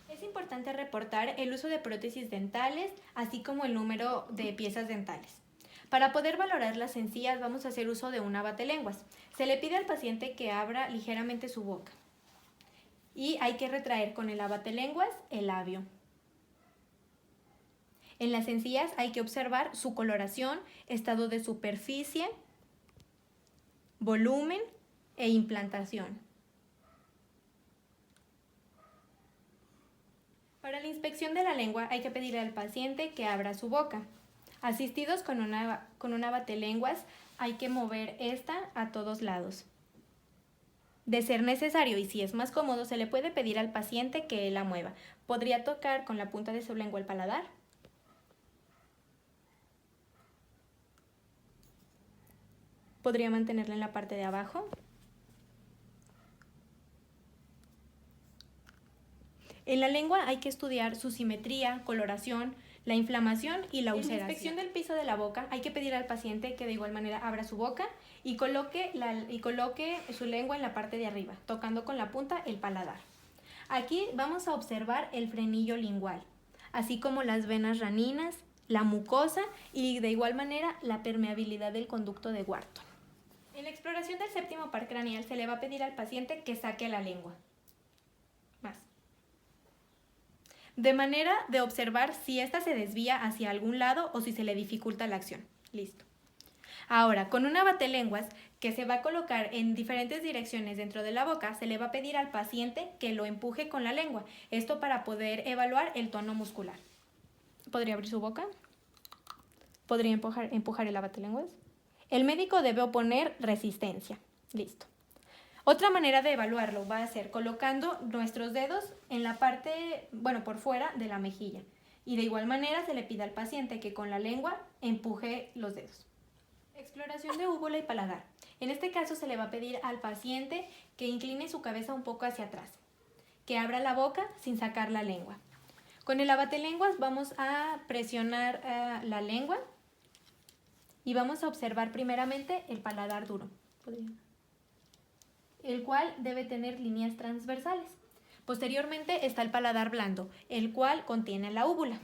Es importante reportar el uso de prótesis dentales, así como el número de piezas dentales. Para poder valorar las encías vamos a hacer uso de un abatelenguas. Se le pide al paciente que abra ligeramente su boca y hay que retraer con el abatelenguas el labio. En las encías hay que observar su coloración, estado de superficie, volumen e implantación. Para la inspección de la lengua hay que pedirle al paciente que abra su boca. Asistidos con una abatelenguas, hay que mover esta a todos lados. De ser necesario y si es más cómodo, se le puede pedir al paciente que la mueva. ¿Podría tocar con la punta de su lengua el paladar? ¿Podría mantenerla en la parte de abajo? En la lengua hay que estudiar su simetría, coloración, la inflamación y la ulceración. En la inspección del piso de la boca hay que pedir al paciente que de igual manera abra su boca y coloque su lengua en la parte de arriba, tocando con la punta el paladar. Aquí vamos a observar el frenillo lingual, así como las venas raninas, la mucosa y de igual manera la permeabilidad del conducto de Wharton. En la exploración del séptimo par craneal se le va a pedir al paciente que saque la lengua. De manera de observar si ésta se desvía hacia algún lado o si se le dificulta la acción. Listo. Ahora, con un abatelenguas que se va a colocar en diferentes direcciones dentro de la boca, se le va a pedir al paciente que lo empuje con la lengua. Esto para poder evaluar el tono muscular. ¿Podría abrir su boca? ¿Podría empujar el abatelenguas? El médico debe oponer resistencia. Listo. Otra manera de evaluarlo va a ser colocando nuestros dedos en la parte, por fuera de la mejilla. Y de igual manera se le pide al paciente que con la lengua empuje los dedos. Exploración de úvula y paladar. En este caso se le va a pedir al paciente que incline su cabeza un poco hacia atrás, que abra la boca sin sacar la lengua. Con el abatelenguas vamos a presionar la lengua y vamos a observar primeramente el paladar duro, el cual debe tener líneas transversales. Posteriormente está el paladar blando, el cual contiene la úvula.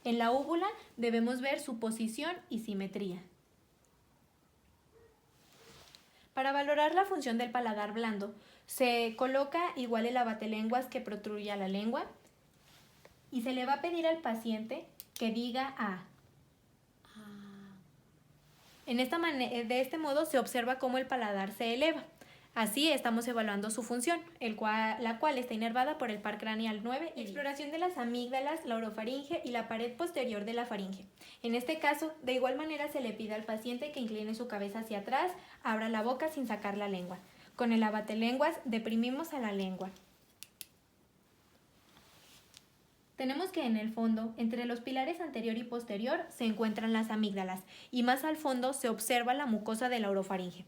En la úvula debemos ver su posición y simetría. Para valorar la función del paladar blando, se coloca igual el abatelenguas que protruya la lengua y se le va a pedir al paciente que diga A. De este modo se observa cómo el paladar se eleva. Así estamos evaluando su función, la cual está inervada por el par craneal 9 y exploración de las amígdalas, la orofaringe y la pared posterior de la faringe. En este caso, de igual manera se le pide al paciente que incline su cabeza hacia atrás, abra la boca sin sacar la lengua. Con el abatelenguas deprimimos a la lengua. Tenemos que en el fondo, entre los pilares anterior y posterior, se encuentran las amígdalas y más al fondo se observa la mucosa de la orofaringe.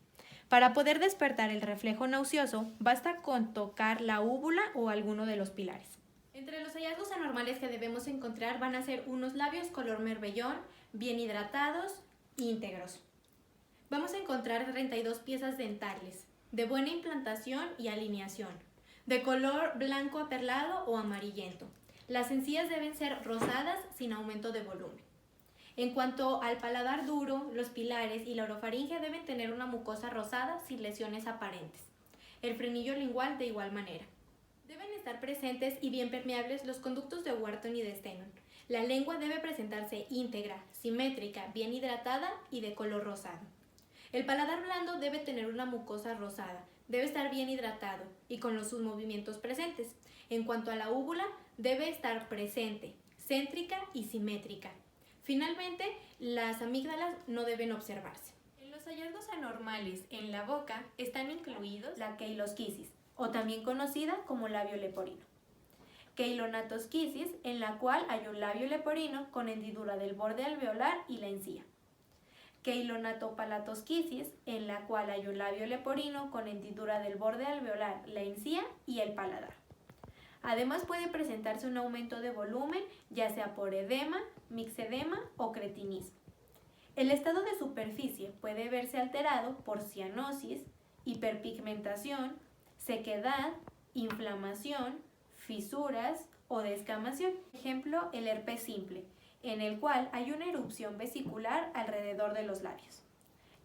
Para poder despertar el reflejo nauseoso, basta con tocar la úvula o alguno de los pilares. Entre los hallazgos anormales que debemos encontrar van a ser unos labios color mervellón, bien hidratados, íntegros. Vamos a encontrar 32 piezas dentales, de buena implantación y alineación, de color blanco aperlado o amarillento. Las encías deben ser rosadas sin aumento de volumen. En cuanto al paladar duro, los pilares y la orofaringe deben tener una mucosa rosada sin lesiones aparentes. El frenillo lingual de igual manera. Deben estar presentes y bien permeables los conductos de Wharton y de Stenon. La lengua debe presentarse íntegra, simétrica, bien hidratada y de color rosado. El paladar blando debe tener una mucosa rosada, debe estar bien hidratado y con sus movimientos presentes. En cuanto a la úvula, debe estar presente, céntrica y simétrica. Finalmente, las amígdalas no deben observarse. En los hallazgos anormales en la boca están incluidos la queilosquisis, o también conocida como labio leporino. Queilonatosquisis, en la cual hay un labio leporino con hendidura del borde alveolar y la encía. Queilonatopalatosquisis, en la cual hay un labio leporino con hendidura del borde alveolar, la encía y el paladar. Además puede presentarse un aumento de volumen, ya sea por edema, mixedema o cretinismo. El estado de superficie puede verse alterado por cianosis, hiperpigmentación, sequedad, inflamación, fisuras o descamación. Por ejemplo, el herpes simple, en el cual hay una erupción vesicular alrededor de los labios.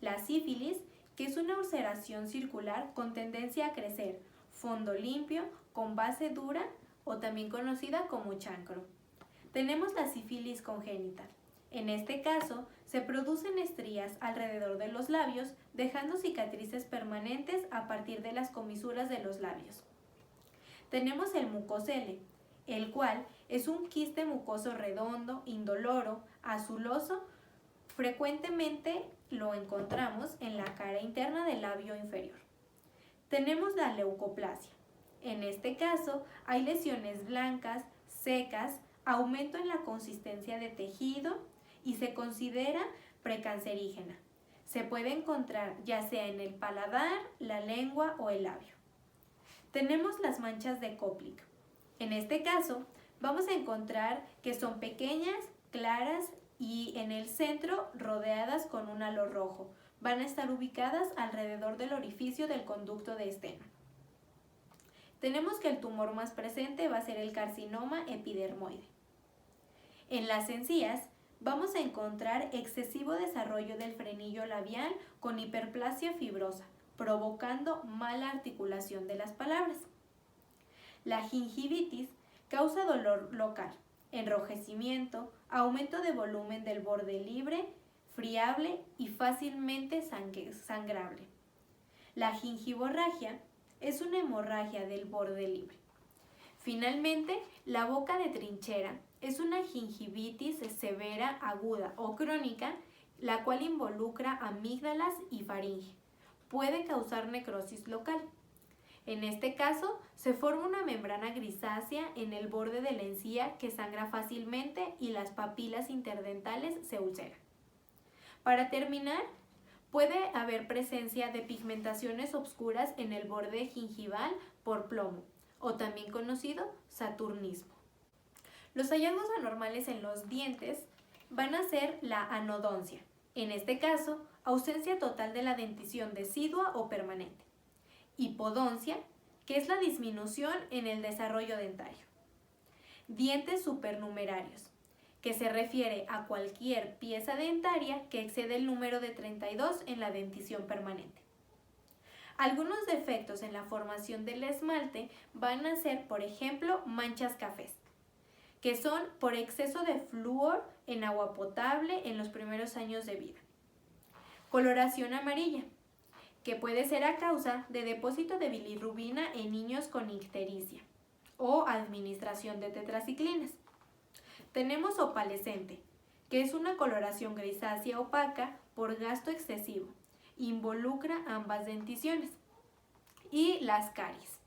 La sífilis, que es una ulceración circular con tendencia a crecer, fondo limpio, con base dura o también conocida como chancro. Tenemos la sífilis congénita. En este caso, se producen estrías alrededor de los labios, dejando cicatrices permanentes a partir de las comisuras de los labios. Tenemos el mucosele, el cual es un quiste mucoso redondo, indoloro, azuloso. Frecuentemente lo encontramos en la cara interna del labio inferior. Tenemos la leucoplasia. En este caso, hay lesiones blancas, secas, aumento en la consistencia de tejido y se considera precancerígena. Se puede encontrar ya sea en el paladar, la lengua o el labio. Tenemos las manchas de Koplik. En este caso, vamos a encontrar que son pequeñas, claras y en el centro rodeadas con un halo rojo. Van a estar ubicadas alrededor del orificio del conducto de Stenon. Tenemos que el tumor más presente va a ser el carcinoma epidermoide. En las encías vamos a encontrar excesivo desarrollo del frenillo labial con hiperplasia fibrosa, provocando mala articulación de las palabras. La gingivitis causa dolor local, enrojecimiento, aumento de volumen del borde libre, friable y fácilmente sangrable. La gingivorragia es una hemorragia del borde libre. Finalmente, la boca de trinchera es una gingivitis severa, aguda o crónica, la cual involucra amígdalas y faringe. Puede causar necrosis local. En este caso, se forma una membrana grisácea en el borde de la encía que sangra fácilmente y las papilas interdentales se ulceran. Para terminar, puede haber presencia de pigmentaciones obscuras en el borde gingival por plomo, o también conocido saturnismo. Los hallazgos anormales en los dientes van a ser la anodoncia, en este caso, ausencia total de la dentición decidua o permanente. Hipodoncia, que es la disminución en el desarrollo dentario. Dientes supernumerarios, que se refiere a cualquier pieza dentaria que excede el número de 32 en la dentición permanente. Algunos defectos en la formación del esmalte van a ser, por ejemplo, manchas cafés, que son por exceso de flúor en agua potable en los primeros años de vida. Coloración amarilla, que puede ser a causa de depósito de bilirrubina en niños con ictericia o administración de tetraciclinas. Tenemos opalescente, que es una coloración grisácea opaca por gasto excesivo. Involucra ambas denticiones. Y las caries.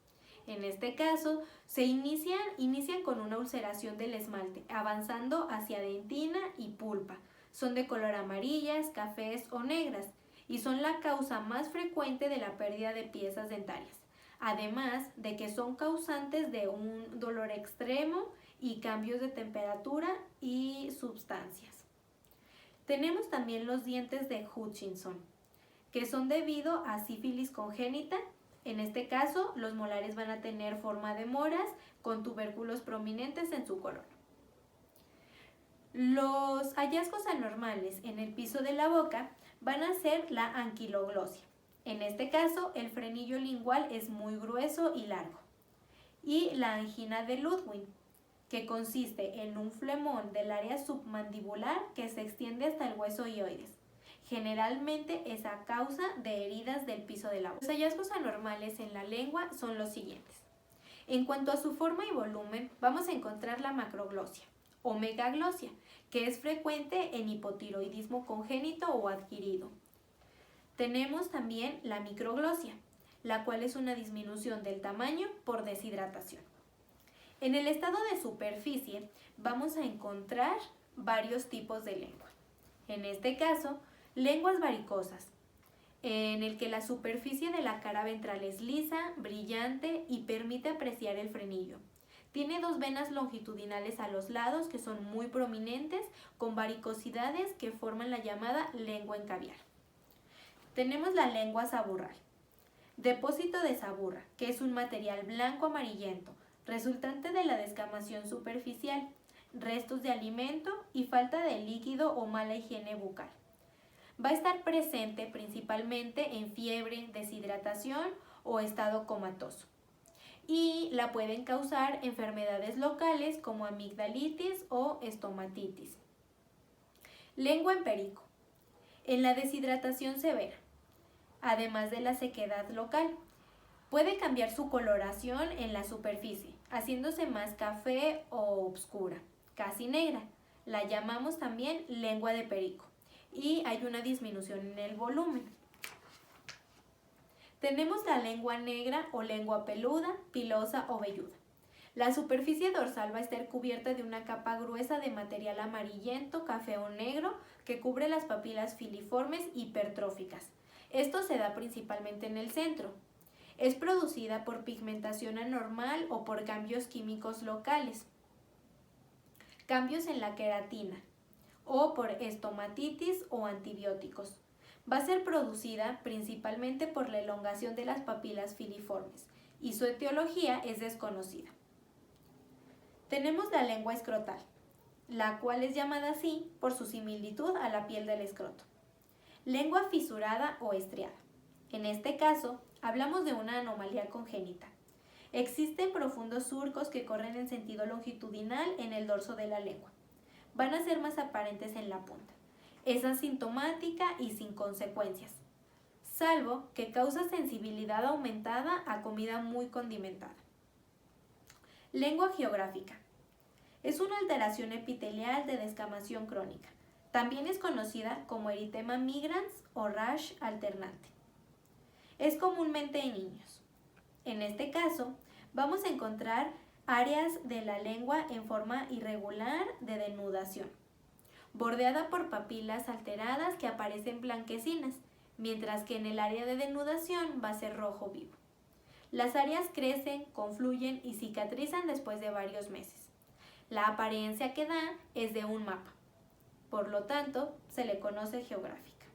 En este caso, se inician con una ulceración del esmalte, avanzando hacia dentina y pulpa. Son de color amarillas, cafés o negras y son la causa más frecuente de la pérdida de piezas dentarias, además de que son causantes de un dolor extremo y cambios de temperatura y sustancias. Tenemos también los dientes de Hutchinson, que son debido a sífilis congénita. En este caso, los molares van a tener forma de moras con tubérculos prominentes en su corona. Los hallazgos anormales en el piso de la boca van a ser la anquiloglosia. En este caso, el frenillo lingual es muy grueso y largo. Y la angina de Ludwig, que consiste en un flemón del área submandibular que se extiende hasta el hueso hioides. Generalmente es a causa de heridas del piso de la boca. Los hallazgos anormales en la lengua son los siguientes. En cuanto a su forma y volumen, vamos a encontrar la macroglosia o megaglosia, que es frecuente en hipotiroidismo congénito o adquirido. Tenemos también la microglosia, la cual es una disminución del tamaño por deshidratación. En el estado de superficie vamos a encontrar varios tipos de lengua. En este caso, lenguas varicosas, en el que la superficie de la cara ventral es lisa, brillante y permite apreciar el frenillo. Tiene dos venas longitudinales a los lados que son muy prominentes, con varicosidades que forman la llamada lengua en caviar. Tenemos la lengua saburral. Depósito de saburra, que es un material blanco amarillento, resultante de la descamación superficial, restos de alimento y falta de líquido o mala higiene bucal. Va a estar presente principalmente en fiebre, deshidratación o estado comatoso. Y la pueden causar enfermedades locales como amigdalitis o estomatitis. Lengua en perico. En la deshidratación severa, además de la sequedad local, puede cambiar su coloración en la superficie, haciéndose más café o oscura, casi negra. La llamamos también lengua de perico y hay una disminución en el volumen. Tenemos la lengua negra o lengua peluda, pilosa o velluda. La superficie dorsal va a estar cubierta de una capa gruesa de material amarillento, café o negro que cubre las papilas filiformes hipertróficas. Esto se da principalmente en el centro. Es producida por pigmentación anormal o por cambios químicos locales. Cambios en la queratina o por estomatitis o antibióticos. Va a ser producida principalmente por la elongación de las papilas filiformes y su etiología es desconocida. Tenemos la lengua escrotal, la cual es llamada así por su similitud a la piel del escroto. Lengua fisurada o estriada. En este caso, hablamos de una anomalía congénita. Existen profundos surcos que corren en sentido longitudinal en el dorso de la lengua. Van a ser más aparentes en la punta. Es asintomática y sin consecuencias, salvo que causa sensibilidad aumentada a comida muy condimentada. Lengua geográfica. Es una alteración epitelial de descamación crónica. También es conocida como eritema migrans o rash alternante. Es comúnmente en niños. En este caso, vamos a encontrar áreas de la lengua en forma irregular de denudación, bordeada por papilas alteradas que aparecen blanquecinas, mientras que en el área de denudación va a ser rojo vivo. Las áreas crecen, confluyen y cicatrizan después de varios meses. La apariencia que da es de un mapa. Por lo tanto, se le conoce geográfica.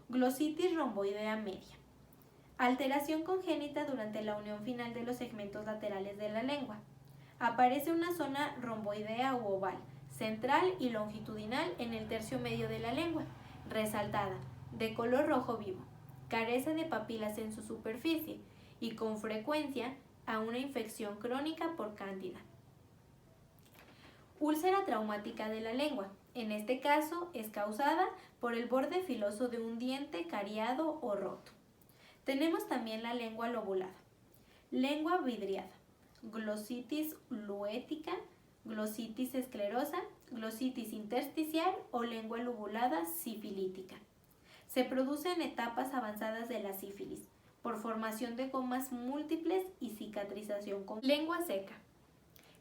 Glositis romboidea media. Alteración congénita durante la unión final de los segmentos laterales de la lengua. Aparece una zona romboidea u oval, central y longitudinal en el tercio medio de la lengua, resaltada, de color rojo vivo. Carece de papilas en su superficie y con frecuencia a una infección crónica por cándida. Úlcera traumática de la lengua. En este caso es causada por el borde filoso de un diente cariado o roto. Tenemos también la lengua lobulada, lengua vidriada, glositis luética, glositis esclerosa, glositis intersticial o lengua lobulada sifilítica. Se produce en etapas avanzadas de la sífilis, por formación de gomas múltiples y cicatrización con lengua seca.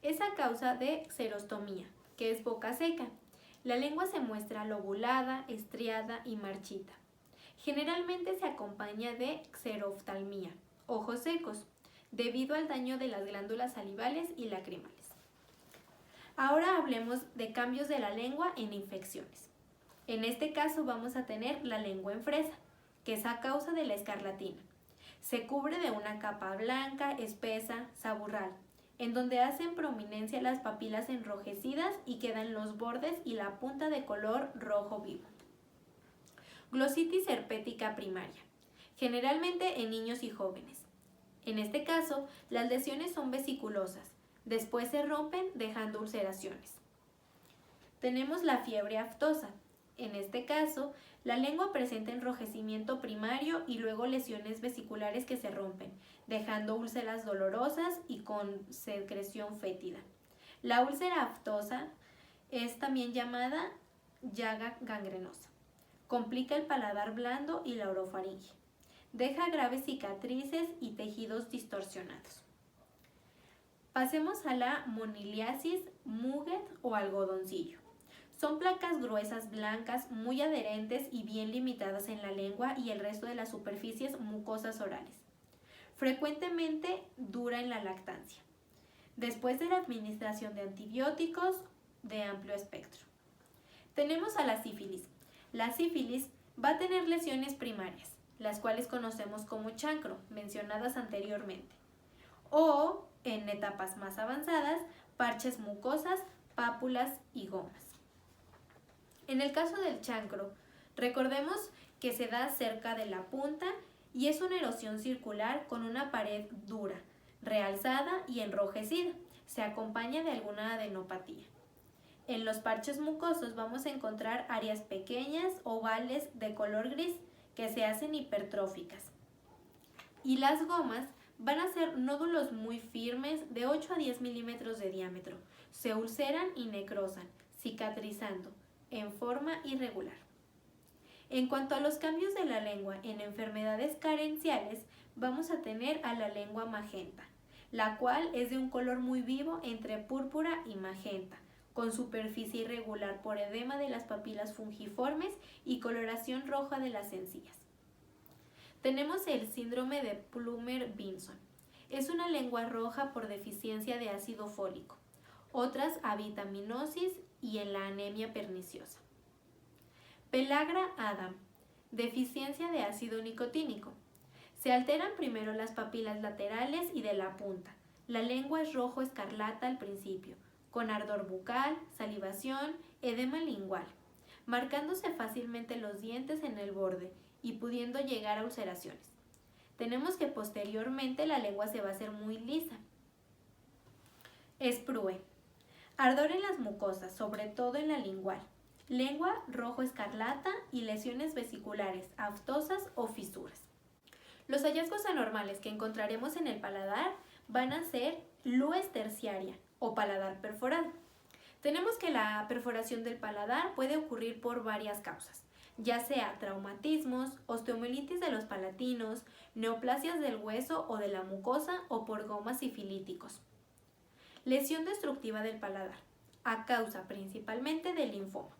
Es a causa de xerostomía, que es boca seca. La lengua se muestra lobulada, estriada y marchita. Generalmente se acompaña de xeroftalmía, ojos secos, debido al daño de las glándulas salivales y lacrimales. Ahora hablemos de cambios de la lengua en infecciones. En este caso vamos a tener la lengua en fresa, que es a causa de la escarlatina. Se cubre de una capa blanca, espesa, saburral, en donde hacen prominencia las papilas enrojecidas y quedan los bordes y la punta de color rojo vivo. Glositis herpética primaria, generalmente en niños y jóvenes. En este caso, las lesiones son vesiculosas, después se rompen dejando ulceraciones. Tenemos la fiebre aftosa. En este caso, la lengua presenta enrojecimiento primario y luego lesiones vesiculares que se rompen, dejando úlceras dolorosas y con secreción fétida. La úlcera aftosa es también llamada llaga gangrenosa. Complica el paladar blando y la orofaringe. Deja graves cicatrices y tejidos distorsionados. Pasemos a la moniliasis, muget o algodoncillo. Son placas gruesas blancas muy adherentes y bien limitadas en la lengua y el resto de las superficies mucosas orales. Frecuentemente dura en la lactancia, después de la administración de antibióticos de amplio espectro. Tenemos a la sífilis. La sífilis va a tener lesiones primarias, las cuales conocemos como chancro, mencionadas anteriormente, o, en etapas más avanzadas, parches mucosas, pápulas y gomas. En el caso del chancro, recordemos que se da cerca de la punta y es una erosión circular con una pared dura, realzada y enrojecida. Se acompaña de alguna adenopatía. En los parches mucosos vamos a encontrar áreas pequeñas, ovales, de color gris, que se hacen hipertróficas. Y las gomas van a ser nódulos muy firmes de 8 a 10 milímetros de diámetro. Se ulceran y necrosan, cicatrizando, en forma irregular. En cuanto a los cambios de la lengua en enfermedades carenciales, vamos a tener a la lengua magenta, la cual es de un color muy vivo entre púrpura y magenta, con superficie irregular por edema de las papilas fungiformes y coloración roja de las encías. Tenemos el síndrome de Plummer-Vinson. Es una lengua roja por deficiencia de ácido fólico, otras avitaminosis y en la anemia perniciosa. Pelagra Adam, deficiencia de ácido nicotínico. Se alteran primero las papilas laterales y de la punta. La lengua es rojo escarlata al principio, con ardor bucal, salivación, edema lingual, marcándose fácilmente los dientes en el borde y pudiendo llegar a ulceraciones. Tenemos que posteriormente la lengua se va a hacer muy lisa. Sprue. Ardor en las mucosas, sobre todo en la lingual. Lengua rojo escarlata y lesiones vesiculares, aftosas o fisuras. Los hallazgos anormales que encontraremos en el paladar van a ser lues terciaria o paladar perforado. Tenemos que la perforación del paladar puede ocurrir por varias causas, ya sea traumatismos, osteomielitis de los palatinos, neoplasias del hueso o de la mucosa o por gomas sifilíticos. Lesión destructiva del paladar, a causa principalmente del linfoma.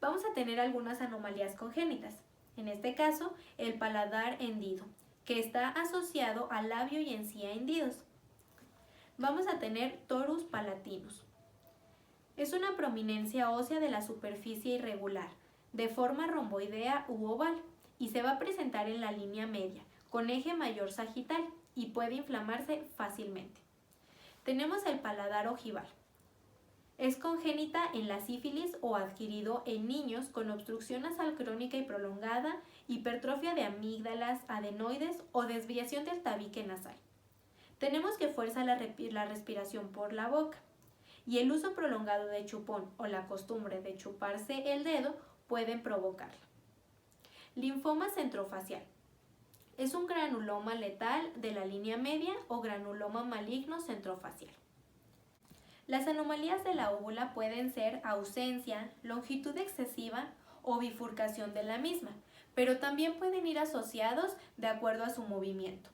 Vamos a tener algunas anomalías congénitas, en este caso el paladar hendido, que está asociado al labio y encía hendidos. Vamos a tener torus palatinus, Es una prominencia ósea de la superficie irregular, de forma romboidea u oval, y se va a presentar en la línea media, con eje mayor sagital, y puede inflamarse fácilmente. Tenemos el paladar ojival. Es congénita en la sífilis o adquirido en niños con obstrucción nasal crónica y prolongada, hipertrofia de amígdalas, adenoides o desviación del tabique nasal. Tenemos que fuerza la respiración por la boca, y el uso prolongado de chupón o la costumbre de chuparse el dedo pueden provocarla. Linfoma centrofacial. Es un granuloma letal de la línea media o granuloma maligno centrofacial. Las anomalías de la úvula pueden ser ausencia, longitud excesiva o bifurcación de la misma, pero también pueden ir asociados de acuerdo a su movimiento.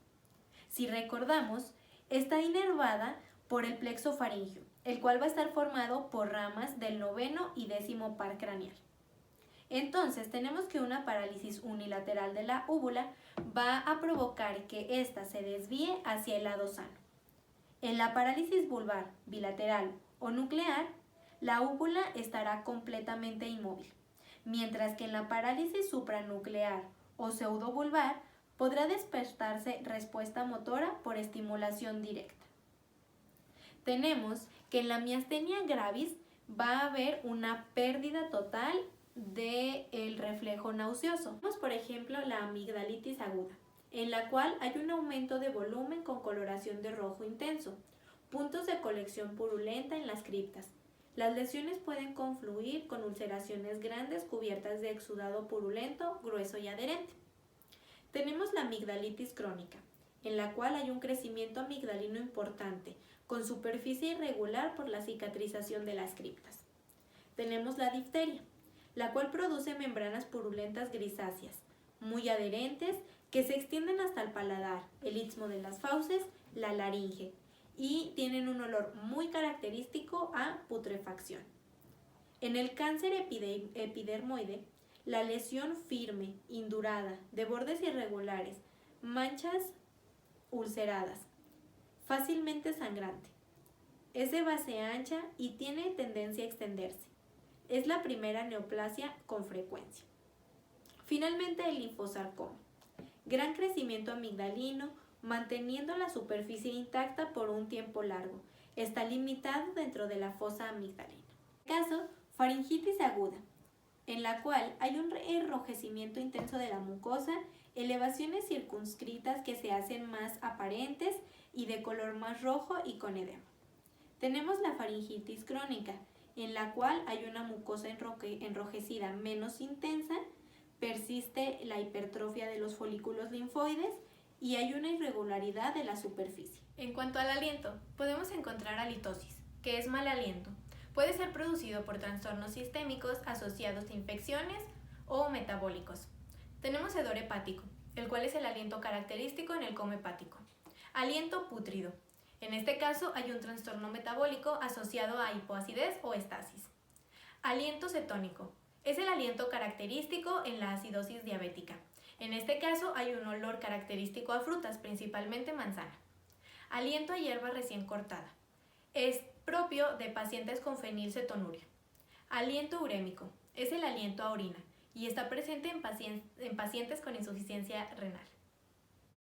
Si recordamos, está inervada por el plexo faríngeo, el cual va a estar formado por ramas del 9º y 10º par craneal. Entonces, tenemos que una parálisis unilateral de la úvula va a provocar que ésta se desvíe hacia el lado sano. En la parálisis vulvar, bilateral o nuclear, la úvula estará completamente inmóvil, mientras que en la parálisis supranuclear o pseudovulvar podrá despertarse respuesta motora por estimulación directa. Tenemos que en la miastenia gravis va a haber una pérdida total del reflejo nauseoso. Tenemos, por ejemplo, la amigdalitis aguda, en la cual hay un aumento de volumen con coloración de rojo intenso, puntos de colección purulenta en las criptas. Las lesiones pueden confluir con ulceraciones grandes cubiertas de exudado purulento, grueso y adherente. Tenemos la amigdalitis crónica, en la cual hay un crecimiento amigdalino importante, con superficie irregular por la cicatrización de las criptas. Tenemos la difteria, la cual produce membranas purulentas grisáceas, muy adherentes, que se extienden hasta el paladar, el istmo de las fauces, la laringe, y tienen un olor muy característico a putrefacción. En el cáncer epidermoide, la lesión firme, indurada, de bordes irregulares, manchas ulceradas, fácilmente sangrante. Es de base ancha y tiene tendencia a extenderse. Es la primera neoplasia con frecuencia. Finalmente, el linfosarcoma. Gran crecimiento amigdalino, manteniendo la superficie intacta por un tiempo largo. Está limitado dentro de la fosa amigdalina. Caso, faringitis aguda, en la cual hay un enrojecimiento intenso de la mucosa, elevaciones circunscritas que se hacen más aparentes y de color más rojo y con edema. Tenemos la faringitis crónica, en la cual hay una mucosa enrojecida menos intensa, persiste la hipertrofia de los folículos linfoides y hay una irregularidad de la superficie. En cuanto al aliento, podemos encontrar halitosis, que es mal aliento. Puede ser producido por trastornos sistémicos asociados a infecciones o metabólicos. Tenemos hedor hepático, el cual es el aliento característico en el coma hepático. Aliento pútrido. En este caso hay un trastorno metabólico asociado a hipoacidez o estasis. Aliento cetónico. Es el aliento característico en la acidosis diabética. En este caso hay un olor característico a frutas, principalmente manzana. Aliento a hierba recién cortada. Es propio de pacientes con fenilcetonuria. Aliento urémico. Es el aliento a orina y está presente en pacientes con insuficiencia renal.